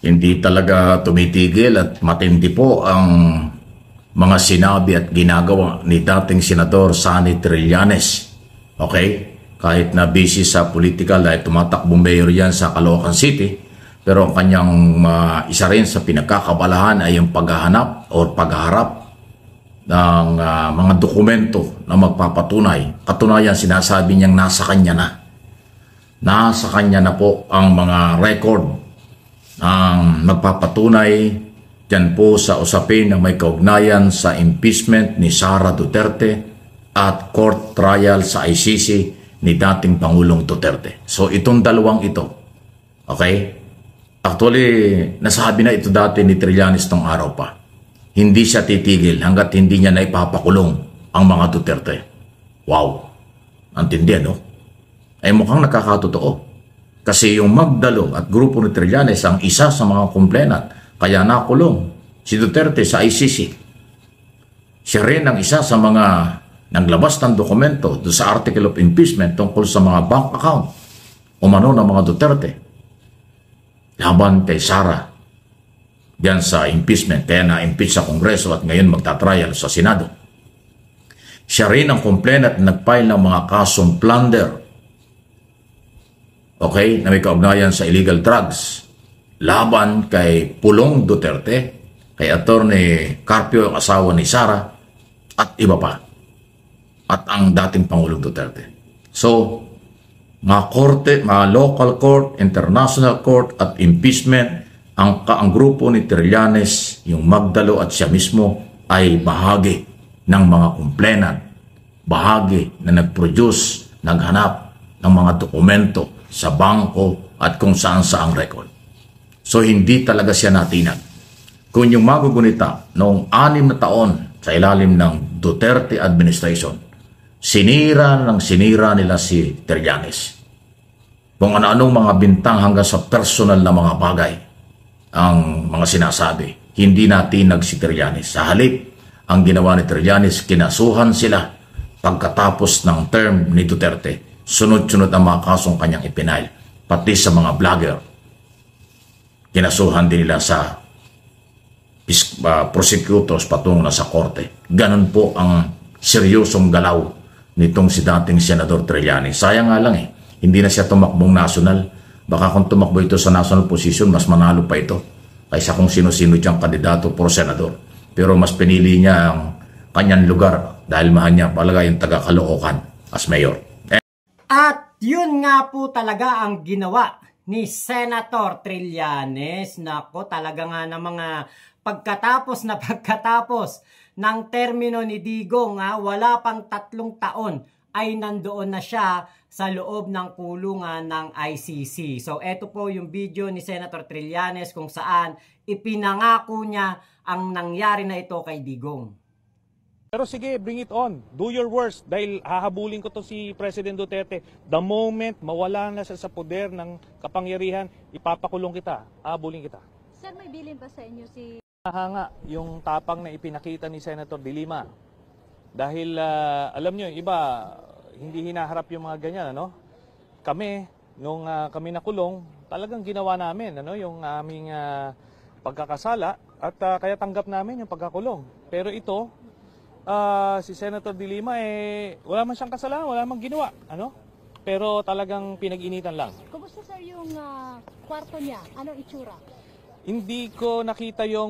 Hindi talaga tumitigil at matindi po ang mga sinabi at ginagawa ni dating Senador Sonny Trillanes. Okay? Kahit na busy sa political dahil tumatakbong mayor yan sa Caloocan City, pero ang kanyang isa rin sa pinagkakabalahan ay yung paghahanap o paghaharap ng mga dokumento na magpapatunay. Katunayan, sinasabi niyang nasa kanya na. Nasa kanya na po ang mga record ang magpapatunay dyan po sa usapin na may kaugnayan sa impeachment ni Sara Duterte at court trial sa ICC ni dating Pangulong Duterte. So itong dalawang ito, okay? Actually, nasabi na ito dati ni Trillanes nung araw pa. Hindi siya titigil hanggat hindi niya na ipapakulong ang mga Duterte. Wow! Antindi, no? Ay mukhang nakakatotoo. Kasi yung Magdalo at grupo ni Trillanes ang isa sa mga complainant, kaya nakulong si Duterte sa ICC. Siya rin ang isa sa mga naglabas ng dokumento do sa article of impeachment tungkol sa mga bank account umano ng mga Duterte laban kay Sara diyan sa impeachment, kaya na-impeach sa Kongreso at ngayon magtatrial sa Senado. Siya rin ang complainant na nag-file ng mga kasong plunder, okay, na may kaugnayan sa illegal drugs laban kay Pulong Duterte, kay Attorney Carpio, ang asawa ni Sara, at iba pa. At ang dating Pangulong Duterte. So, mga korte, mga local court, international court, at impeachment, ang grupo ni Trillanes, yung Magdalo at siya mismo, ay bahagi ng mga complainant, bahagi na nag-produce, naghanap ng mga dokumento sa bangko at kung saan-saang record. So, hindi talaga siya natinag. Kung yung magugunita noong 6 na taon sa ilalim ng Duterte administration, sinira nila si Trillanes. Kung ano-anong mga bintang hanggang sa personal na mga bagay ang mga sinasabi, hindi natinag si Trillanes. Sa halip, ang ginawa ni Trillanes, kinasuhan sila pagkatapos ng term ni Duterte. Sunod-sunod ang mga kasong kanyang ipinail, pati sa mga vlogger. Kinasuhan din nila sa prosecutors patungo na sa korte. Ganon po ang seryosong galaw nitong si dating Senador Trillanes. Sayang nga lang hindi na siya tumakbong national. Baka kung tumakbo ito sa national position, mas manalo pa ito kaysa kung sino-sino diyang kandidato por senador. Pero mas pinili niya ang kanyang lugar dahil mahal niya palaga yung taga-Caloocan as mayor. At yun nga po talaga ang ginawa ni Senator Trillanes. Nako, talaga nga na mga pagkatapos ng termino ni Digong, wala pang 3 taon ay nandoon na siya sa loob ng kulungan ng ICC. So eto po yung video ni Senator Trillanes kung saan ipinangako niya ang nangyari na ito kay Digong. Pero sige, bring it on. Do your worst dahil hahabulin ko to si President Duterte. The moment mawala na siya sa poder ng kapangyarihan, ipapakulong kita, hahabulin kita. Sir, may bilin pa sa inyo si... Hanga yung tapang na ipinakita ni Senator De Lima. Dahil alam nyo, iba, hindi hinaharap yung mga ganyan. Ano? Kami, nung kami nakulong, talagang ginawa namin yung aming pagkakasala at kaya tanggap namin yung pagkakulong. Pero ito, si Senator De Lima, wala man siyang kasalanan, wala man ginawa. Ano? Pero talagang pinag-initan lang. Kumusta sir yung kwarto niya? Anong itsura? Hindi ko nakita yung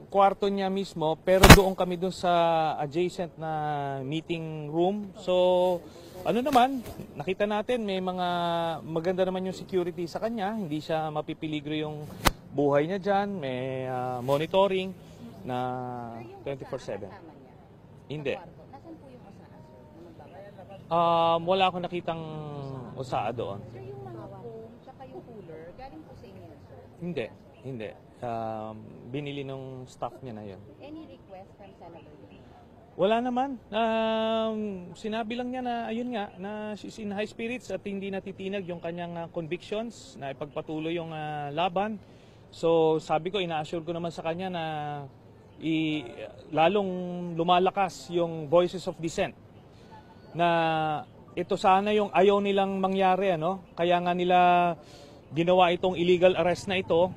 kwarto niya mismo, pero doon kami doon sa adjacent na meeting room. So, ano naman, nakita natin may mga maganda naman yung security sa kanya. Hindi siya mapipiligro yung buhay niya dyan. May monitoring na 24/7. Hindi. Nasaan po yung usaha? Wala akong nakitang usaha doon. Sir, yung mga foam, tsaka yung cooler, galing po sa inyo, sir? Hindi. Binili nung staff niya na yun. Any request from Senator? Wala naman. Sinabi lang niya na, ayun nga, na she's in high spirits at hindi natitinag yung kanyang convictions na ipagpatuloy yung laban. So sabi ko, ina-assure ko naman sa kanya na lalong lumalakas yung voices of dissent. Na ito sana yung ayaw nilang mangyari, ano? Kaya nga nila ginawa itong illegal arrest na ito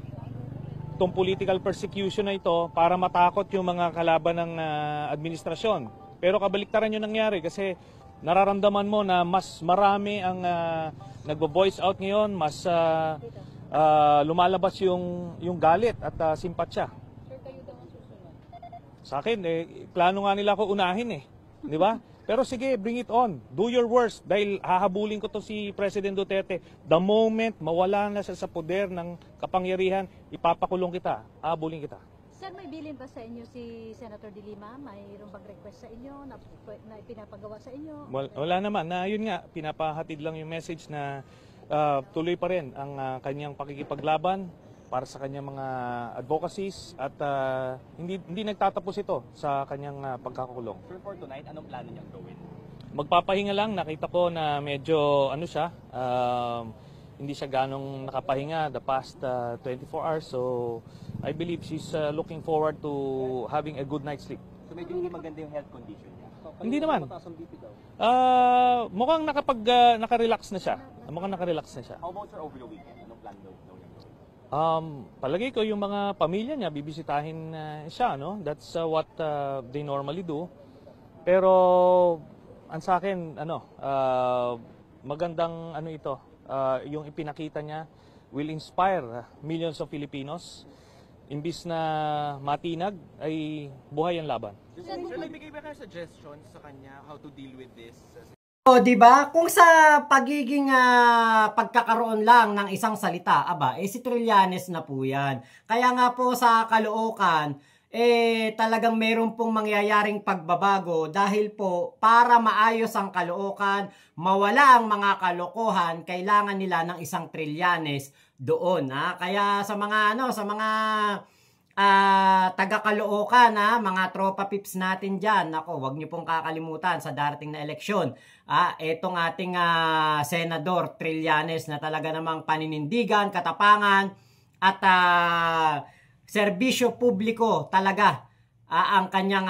itong political persecution na ito para matakot yung mga kalaban ng administrasyon. Pero kabaliktaran yung nangyari kasi nararamdaman mo na mas marami ang nagbo-voice out ngayon, mas lumalabas yung galit at simpatsya. Sir, kayo daw ang susunod. Sa akin, plano nga nila ako unahin di ba? Pero sige, bring it on. Do your worst dahil hahabulin ko to si President Duterte. The moment mawala na siya sa poder ng kapangyarihan, ipapakulong kita, hahabulin kita. Sir, may bilin ba sa inyo si Senator De Lima? Mayroon bang request sa inyo na pinapagawa sa inyo? Wala naman. Yun nga, pinapahatid lang yung message na tuloy pa rin ang kanyang pakikipaglaban para sa kanyang mga advocacies at hindi nagtatapos ito sa kanyang pagkakakulong. Sir, for tonight, anong plano niyang gawin? Magpapahinga lang. Nakita ko na medyo hindi siya ganong nakapahinga the past 24 hours. So I believe she's looking forward to having a good night's sleep. So medyo hindi maganda yung health condition niya? Hindi naman. Mataas ang BP daw. Mukhang nakarelax na siya. Mukhang nakarelax na siya. How about sir over the weekend? Anong plano daw niyang gawin? Palagay ko yung mga pamilya niya bibisitahin siya, no? That's what they normally do. Pero ang sa akin magandang ito, yung ipinakita niya will inspire millions of Filipinos. Imbis na matinag ay buhay ang laban. Sir, nagbigay ba kayo suggestions sa kanya how to deal with this? O, di ba? Kung sa pagiging pagkakaroon lang ng isang salita, si Trillanes na po yan. Kaya nga po sa Caloocan, talagang meron pong mangyayaring pagbabago dahil po para maayos ang Caloocan, mawala ang mga kalokohan, kailangan nila ng isang Trillanes doon. Kaya sa mga taga Caloocan, mga tropa pips natin dyan, wag niyo pong kakalimutan sa darating na eleksyon. Etong ating Senador Trillanes na talaga namang paninindigan, katapangan at serbisyo publiko talaga ang kanyang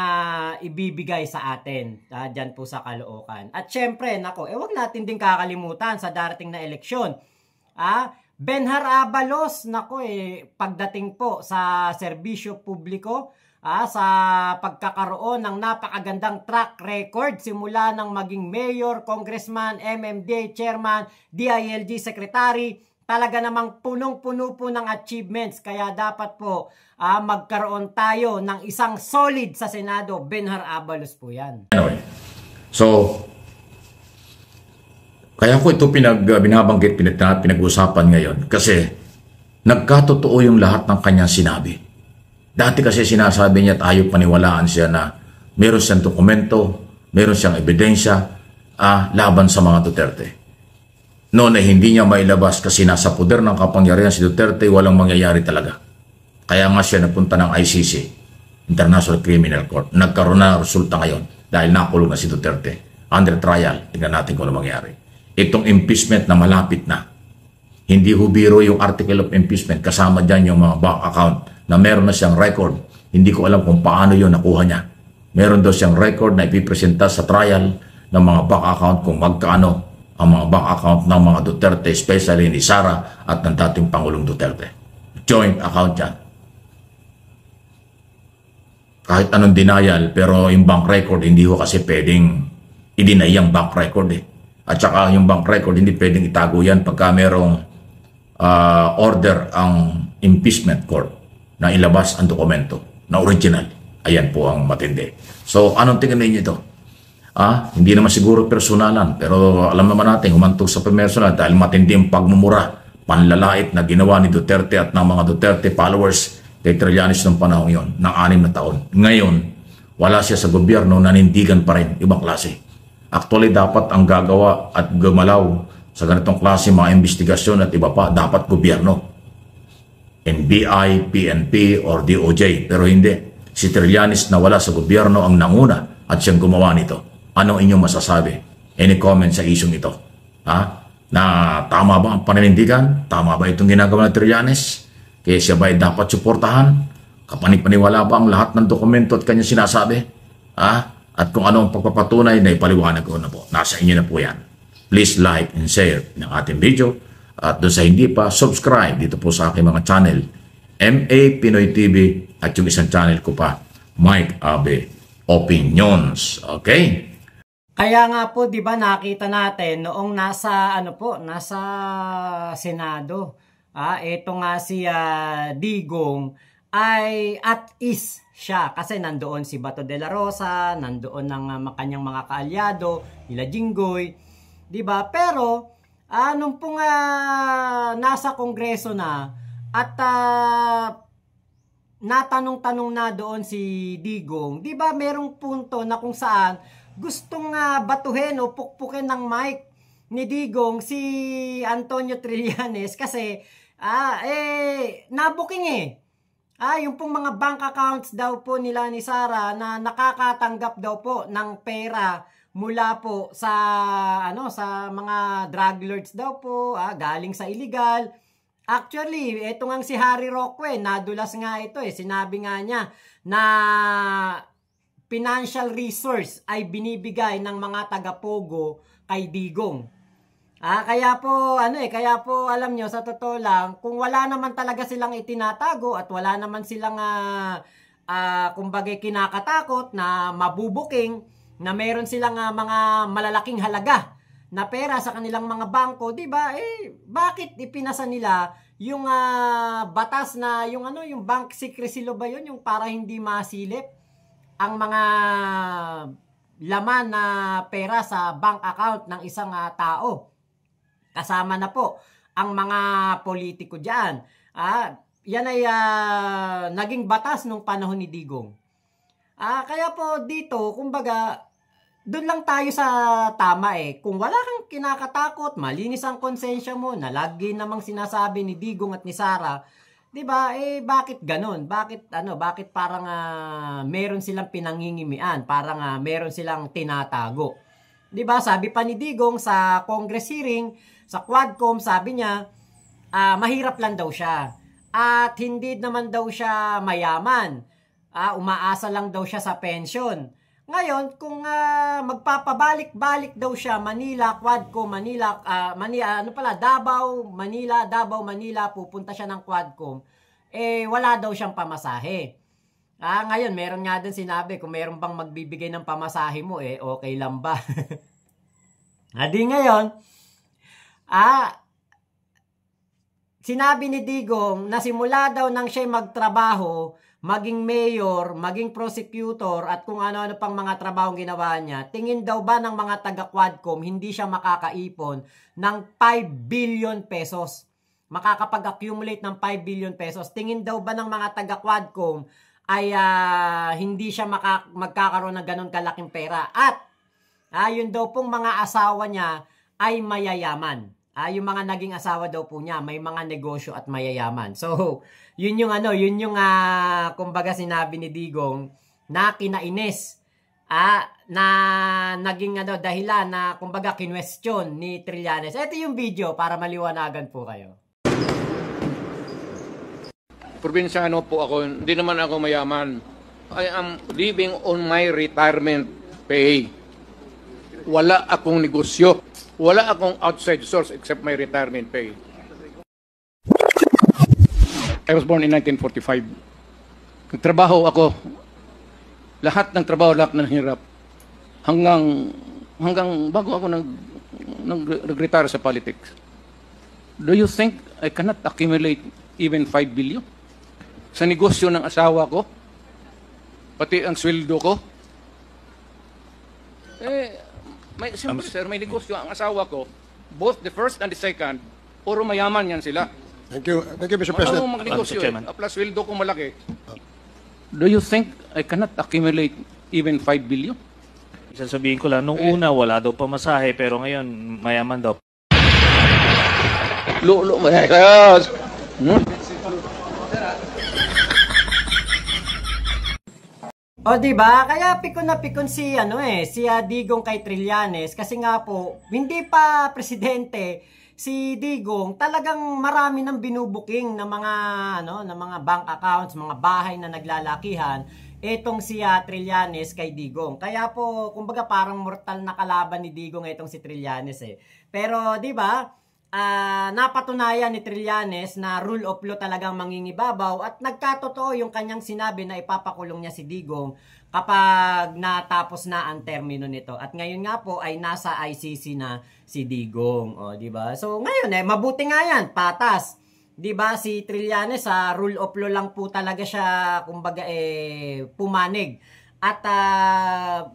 ibibigay sa atin dyan po sa Caloocan. At syempre, wag natin din kakalimutan sa darating na eleksyon. Benhar Abalos, pagdating po sa serbisyo publiko, sa pagkakaroon ng napakagandang track record simula ng maging mayor, congressman, MMDA chairman, DILG secretary, talaga namang punong-puno po ng achievements. Kaya dapat po magkaroon tayo ng isang solid sa Senado. Benhar Abalos po yan. Anyway, so kaya ko ito binabanggit, pinag-usapan ngayon kasi nagkatotoo yung lahat ng kanyang sinabi. Dati kasi sinasabi niya at ayaw paniwalaan siya na meron siyang dokumento, meron siyang ebidensya laban sa mga Duterte. Noon ay hindi niya mailabas kasi nasa poder ng kapangyarihan si Duterte, walang mangyayari talaga. Kaya nga siya napunta ng ICC, International Criminal Court. Nagkaroon na resulta ngayon dahil nakulong na si Duterte. Under trial, tingnan natin kung ano mangyari. Itong impeachment na malapit na. Hindi biro yung article of impeachment. Kasama dyan yung mga bank account na meron na siyang record. Hindi ko alam kung paano yun nakuha niya. Meron daw siyang record na ipipresenta sa trial ng mga bank account kung magkano ang mga bank account ng mga Duterte, especially ni Sara at ng dating Pangulong Duterte. Joint account yan. Kahit anong denial, pero yung bank record, hindi ko kasi pwedeng i-deny yung bank record At saka yung bank record, hindi pwedeng itago yan pagka merong order ang impeachment court na ilabas ang dokumento na original. Ayan po ang matindi. So, anong tingin ninyo ito? Hindi naman siguro personalan, pero alam naman natin, humantong sa personal dahil matindi ang pagmumura, panlalait na ginawa ni Duterte at ng mga Duterte followers kay Trillanes ng panahon yon, ng 6 na taon. Ngayon, wala siya sa gobyerno, nanindigan pa rin, ibang klase. Actually, dapat ang gagawa at gumalaw sa ganitong klase mga investigasyon at iba pa, dapat gobyerno. NBI, PNP, or DOJ. Pero hindi. Si Trillanes na wala sa gobyerno ang nanguna at siyang gumawa nito. Ano inyong masasabi? Any comment sa isyong ito? Na tama ba ang paninindigan? Tama ba itong ginagawa ng Trillanes? Kaya siya ba ay dapat suportahan? Kapanipaniwala ba ang lahat ng dokumento at kanya sinasabi? At kung ano ang pagpapatunay na ipaliwanag ko na po. Nasa inyo na po yan. Please like and share ng ating video. At doon sa hindi pa, subscribe dito po sa aking mga channel. MA Pinoy TV, at yung isang channel ko pa, Mike Abe Opinions. Okay? Kaya nga po, 'di ba, nakita natin noong nasa nasa Senado, ito nga si Digong ay at ease siya kasi nandoon si Bato de la Rosa, nandoon ng kanyang mga kaalyado, nila Jinggoy, 'di ba? Pero nung pong nasa Kongreso na at natanong-tanong na doon si Digong, 'di ba, merong punto na kung saan gustong batuhin o pukpukin ng mic ni Digong si Antonio Trillanes kasi nabuking yung pong mga bank accounts daw po nila ni Sara na nakakatanggap daw po ng pera mula po sa sa mga drug lords daw po, galing sa illegal. Actually, ito ngang si Harry Roque, nadulas nga ito sinabi nga niya na financial resource ay binibigay ng mga taga-Pogo kay Digong. Kaya po alam nyo, sa totoo lang, kung wala naman talaga silang itinatago at wala naman silang kumbaga kinakatakot na mabubuking, na meron silang mga malalaking halaga na pera sa kanilang mga bangko, 'di ba? Bakit ipinasa nila yung batas na yung bank secrecy law ba 'yun, yung para hindi masilip ang mga laman na pera sa bank account ng isang tao. Kasama na po ang mga politiko diyan. Yan ay naging batas nung panahon ni Digong. Kaya po dito, kumbaga, doon lang tayo sa tama Kung wala kang kinakatakot, malinis ang konsensya mo, na lagi namang sinasabi ni Digong at ni Sara, 'di ba? Bakit ganun? Bakit parang meron silang pinangingimian, parang meron silang tinatago. 'Di ba? Sabi pa ni Digong sa Congress hearing, sa Quadcom, sabi niya, mahirap lang daw siya. At hindi naman daw siya mayaman. Umaasa lang daw siya sa pension. Ngayon, kung magpapabalik-balik daw siya, Manila, Quadcom, Davao, Manila, pupunta siya ng Quadcom, wala daw siyang pamasahe. Ngayon, meron nga din sinabi, kung meron bang magbibigay ng pamasahe mo, okay lang ba? Di ngayon, sinabi ni Digong na simula daw nang siya magtrabaho, maging mayor, maging prosecutor, at kung ano-ano pang mga trabaho ginawa niya, tingin daw ba ng mga taga-Quadcom hindi siya makakaipon ng 5 billion pesos? Makakapag-accumulate ng 5 billion pesos. Tingin daw ba ng mga taga-Quadcom ay hindi siya magkakaroon ng ganun kalaking pera? At yun daw pong mga asawa niya ay mayayaman. Yung mga naging asawa daw po niya, may mga negosyo at mayayaman. So, yun yung kumbaga sinabi ni Digong na kinainis. Na naging dahilan na kumbaga kinwestiyon ni Trillanes. Ito yung video para maliwanagan po kayo. Probinsyano po ako, hindi naman ako mayaman. I am living on my retirement pay. Wala akong negosyo. Wala akong outside source except my retirement pay. I was born in 1945. Nagtrabaho ako. Lahat ng trabaho, lahat ng hirap. Hanggang bago ako nag-retire sa politics. Do you think I cannot accumulate even 5 billion? Sa negosyo ng asawa ko, pati ang sweldo ko, simple sir, may negosyo ang asawa ko, both the first and the second, puro mayaman yan sila. Thank you, Mr. President. Ano magnegosyo plus sweldo ko malaki. Do you think I cannot accumulate even 5 billion? Sasabihin ko lang, nung una wala daw pamasahe, pero ngayon mayaman daw. Lulo, mayayas. O diba? Kaya pikon na pikon si Digong kay Trillanes kasi nga po hindi pa presidente si Digong, talagang marami nang binubuking ng mga ng mga bank accounts, mga bahay na naglalakihan etong si Trillanes kay Digong. Kaya po kumbaga parang mortal na kalaban ni Digong etong si Trillanes Pero 'di ba? napatunayan ni Trillanes na rule of law talagang mangingibabaw at nagkatotoo yung kanyang sinabi na ipapakulong niya si Digong kapag natapos na ang termino nito. At ngayon nga po ay nasa ICC na si Digong, o di ba? So ngayon mabuti nga yan, patas. 'Di ba si Trillanes sa rule of law lang po talaga siya kumbaga pumanig. At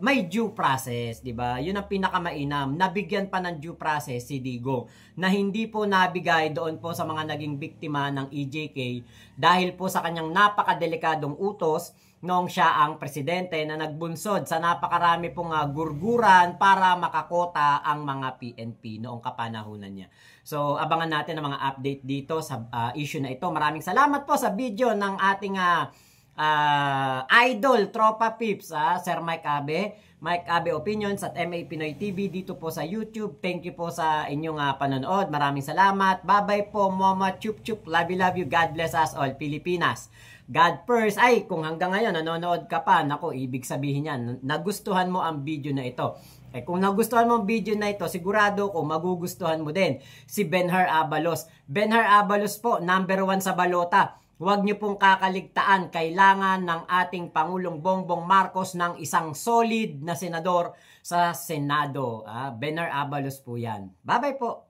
may due process, 'di ba? 'Yun ang pinakamainam. Nabigyan pa ng due process si Digong na hindi po nabigay doon po sa mga naging biktima ng EJK dahil po sa kanyang napakadelikadong utos noong siya ang presidente na nagbunsod sa napakarami pong gurguran para makakota ang mga PNP noong kapanahunan niya. So abangan natin ang mga update dito sa issue na ito. Maraming salamat po sa video ng ating idol, Tropa Pips, Sir Mike Abe Opinions at MA Pinoy TV dito po sa YouTube. Thank you po sa inyong panonood. Maraming salamat. Bye-bye po, Mama Chup Chup. Love you. God bless us all, Pilipinas. God first. Ay, kung hanggang ngayon nanonood ka pa, nako, ibig sabihin yan, nagustuhan mo ang video na ito. Kung nagustuhan mo ang video na ito, sigurado ko magugustuhan mo din si Benhur Abalos. Benhur Abalos po, number 1 sa balota. Huwag niyo pong kakaligtaan, kailangan ng ating Pangulong Bongbong Marcos ng isang solid na senador sa Senado. Benhur Abalos po yan. Bye-bye po.